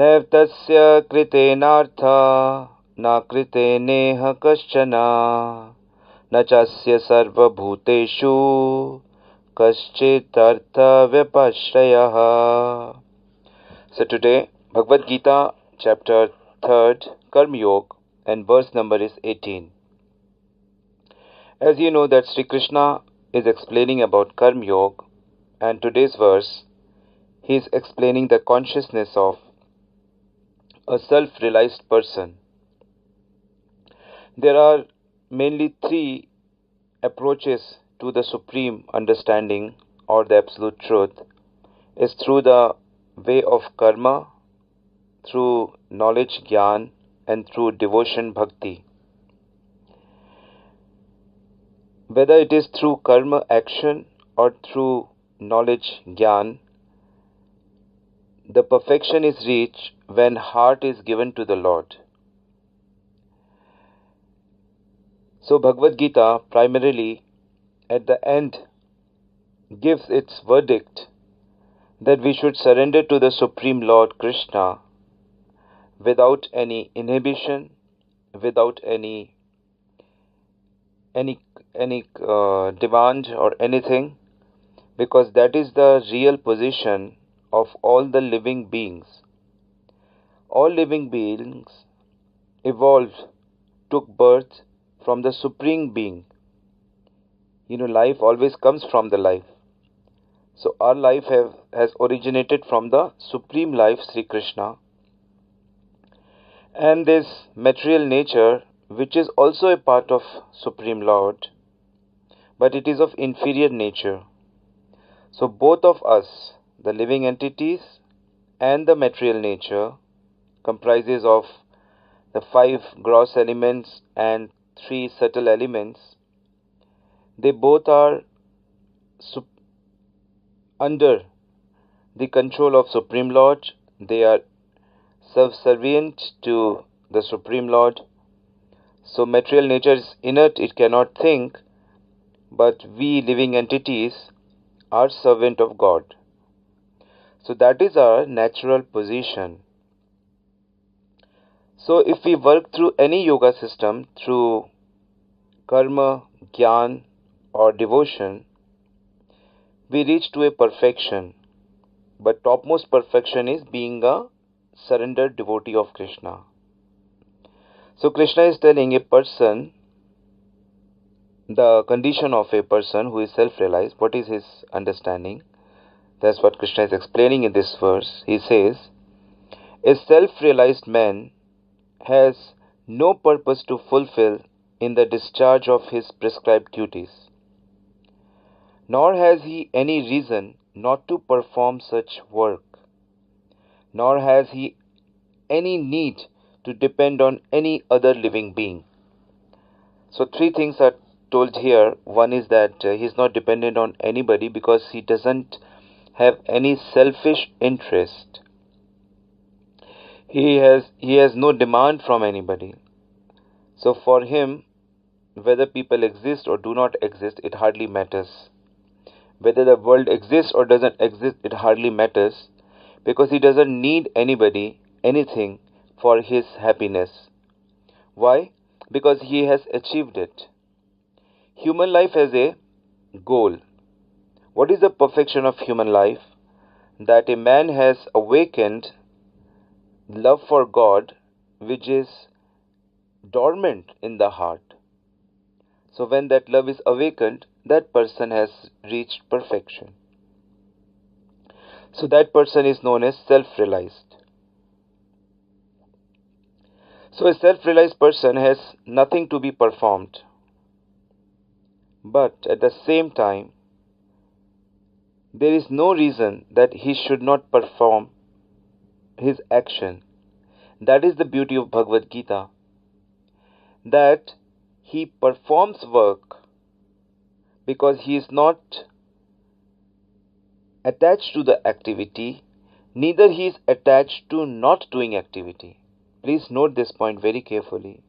नैव तस्य कृतेनार्था न कृतेनेह कश्चन न चास्य सर्वभूतेषु कश्चिदर्थव्यपश्रयः. So today, Bhagavad Gita, chapter 3rd, Karma Yoga, and verse number is 18. As you know that Sri Krishna is explaining about Karma Yoga, and today's verse, he is explaining the consciousness of a self-realized person. There are mainly three approaches to the supreme understanding or the absolute truth. Is through the way of karma, through knowledge, jnana, and through devotion, bhakti. Whether it is through karma action or through knowledge, jnana, the perfection is reached when heart is given to the Lord. So Bhagavad Gita primarily at the end gives its verdict that we should surrender to the Supreme Lord Krishna without any inhibition, without any demand or anything, because that is the real position of all the living beings. All living beings evolved, took birth from the Supreme Being. Life always comes from the life. So our life has originated from the Supreme Life, Sri Krishna. And this material nature, which is also a part of Supreme Lord, but it is of inferior nature. So both of us, the living entities and the material nature, comprises of the 5 gross elements and 3 subtle elements. They both are under the control of Supreme Lord. They are subservient to the Supreme Lord. So material nature is inert, it cannot think, but we living entities are servant of God. So that is our natural position. So if we work through any yoga system, through karma, jnana or devotion, we reach to a perfection. But topmost perfection is being a surrendered devotee of Krishna. So Krishna is telling a person, the condition of a person who is self-realized, what is his understanding? That's what Krishna is explaining in this verse. He says, a self-realized man has no purpose to fulfill in the discharge of his prescribed duties, nor has he any reason not to perform such work, nor has he any need to depend on any other living being. So 3 things are told here. One is that he is not dependent on anybody because he doesn't have any selfish interest. He has no demand from anybody. So for him, whether people exist or do not exist, it hardly matters. Whether the world exists or doesn't exist, it hardly matters, because he doesn't need anybody, anything for his happiness. Why? Because he has achieved it. Human life has a goal. What is the perfection of human life? That a man has awakened love for God, which is dormant in the heart. So when that love is awakened, that person has reached perfection. So that person is known as self-realized. So a self-realized person has nothing to be performed. But at the same time, there is no reason that he should not perform his action. That is the beauty of Bhagavad Gita. That he performs work because he is not attached to the activity, neither he is attached to not doing activity. Please note this point very carefully.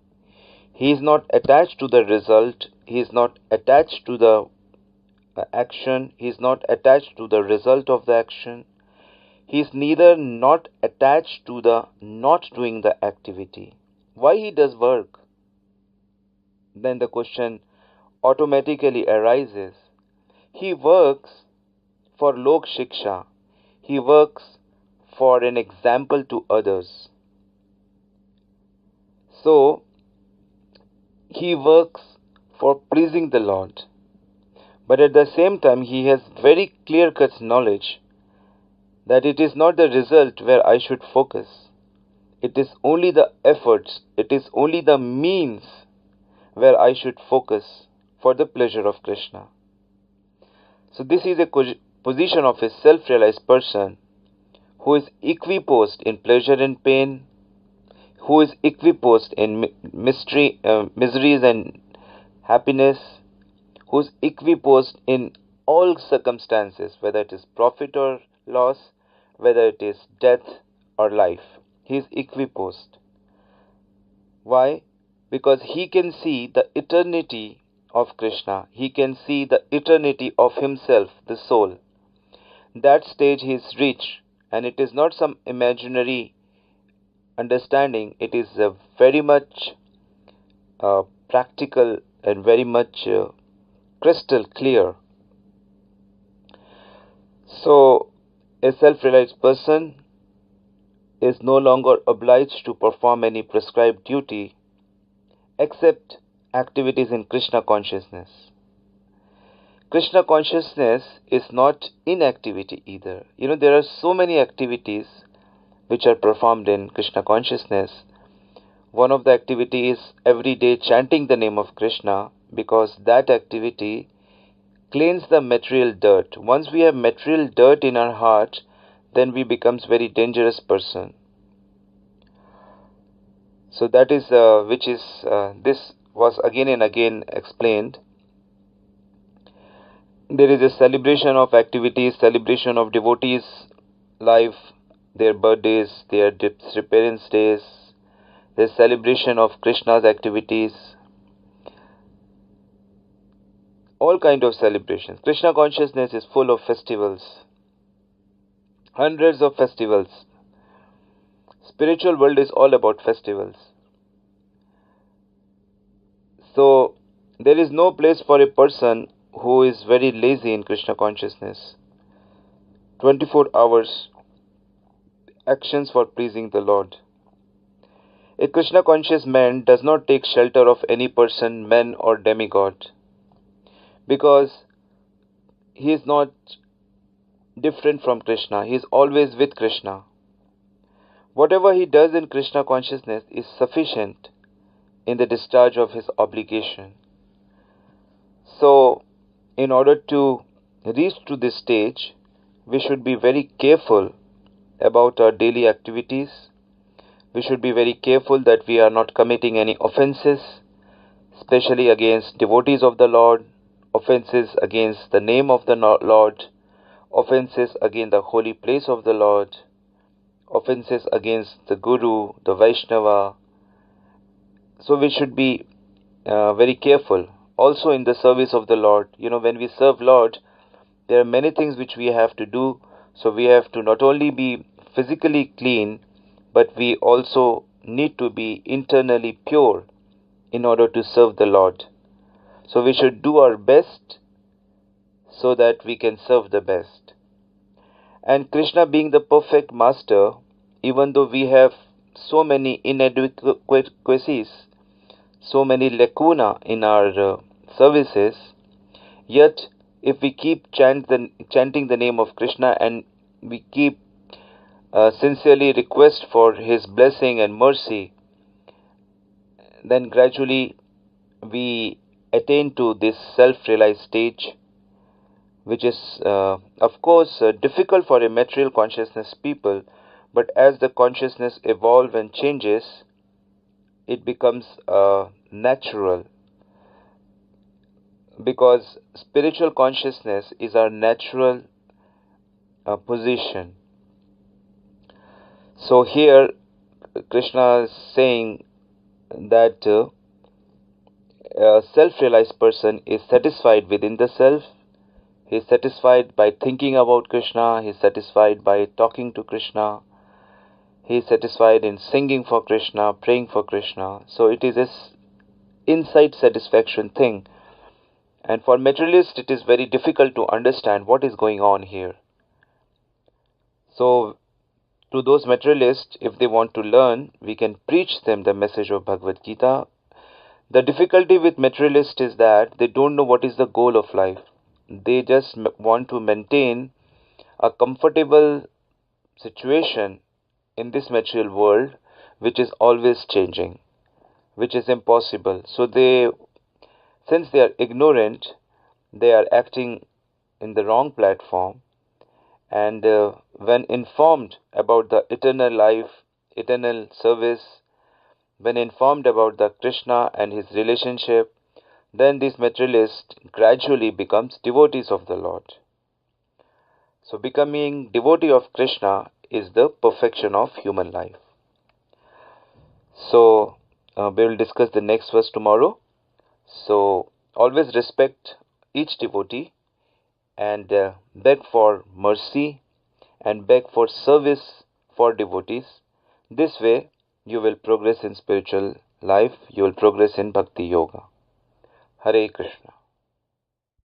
He is not attached to the result, he is not attached to the action, he is not attached to the result of the action. He is neither not attached to the not doing the activity. Why he does work? Then the question automatically arises. He works for Lok Shiksha. He works for an example to others. So, he works for pleasing the Lord. But at the same time, he has very clear-cut knowledge that it is not the result where I should focus. It is only the efforts, it is only the means where I should focus for the pleasure of Krishna. So this is a position of a self-realized person who is equiposed in pleasure and pain, who is equiposed in miseries and happiness, who is equiposed in all circumstances, whether it is profit or loss, whether it is death or life. He is equiposed. Why? Because he can see the eternity of Krishna. He can see the eternity of himself, the soul. That stage he is reached, and it is not some imaginary understanding. It is very much practical and very much crystal clear. So, a self-realized person is no longer obliged to perform any prescribed duty except activities in Krishna consciousness. Krishna consciousness is not inactivity either. There are so many activities which are performed in Krishna consciousness. One of the activities is every day chanting the name of Krishna, because that activity cleans the material dirt. Once we have material dirt in our heart, then we becomes very dangerous person. So that is this was again and again explained. There is a celebration of activities, celebration of devotees' life, their birthdays, their disappearance days, the celebration of Krishna's activities, all kind of celebrations. Krishna consciousness is full of festivals, hundreds of festivals. Spiritual world is all about festivals. So there is no place for a person who is very lazy in Krishna consciousness. 24 hours actions for pleasing the Lord. A Krishna conscious man does not take shelter of any person, man or demigod, because he is not different from Krishna. He is always with Krishna. Whatever he does in Krishna consciousness is sufficient in the discharge of his obligation. So, in order to reach to this stage, we should be very careful about our daily activities. We should be very careful that we are not committing any offenses, especially against devotees of the Lord, offenses against the name of the Lord, offenses against the holy place of the Lord, offenses against the Guru, the Vaishnava. So we should be very careful. Also in the service of the Lord, when we serve Lord, there are many things which we have to do. So we have to not only be physically clean, but we also need to be internally pure in order to serve the Lord. So we should do our best so that we can serve the best. And Krishna being the perfect master, even though we have so many inadequacies, so many lacuna in our services, yet if we keep chanting the name of Krishna and we keep sincerely request for his blessing and mercy, then gradually we attain to this self-realized stage, which is of course difficult for a material consciousness people, but as the consciousness evolves and changes, it becomes natural, because spiritual consciousness is our natural position. So here Krishna is saying that a self-realized person is satisfied within the self, He is satisfied by thinking about Krishna. He is satisfied by talking to Krishna. He is satisfied in singing for Krishna, praying for Krishna. So it is this inside satisfaction thing. And for materialists, it is very difficult to understand what is going on here. So to those materialists, if they want to learn, we can preach them the message of Bhagavad Gita. The difficulty with materialists is that they don't know what is the goal of life. They just want to maintain a comfortable situation in this material world, which is always changing, which is impossible. So since they are ignorant, they are acting in the wrong platform. And when informed about the eternal life, eternal service, when informed about the Krishna and his relationship, then this materialist gradually becomes devotees of the Lord. So becoming devotee of Krishna is the perfection of human life. So we will discuss the next verse tomorrow. So always respect each devotee and beg for mercy and beg for service for devotees. This way you will progress in spiritual life, you will progress in bhakti yoga. Hare Krishna.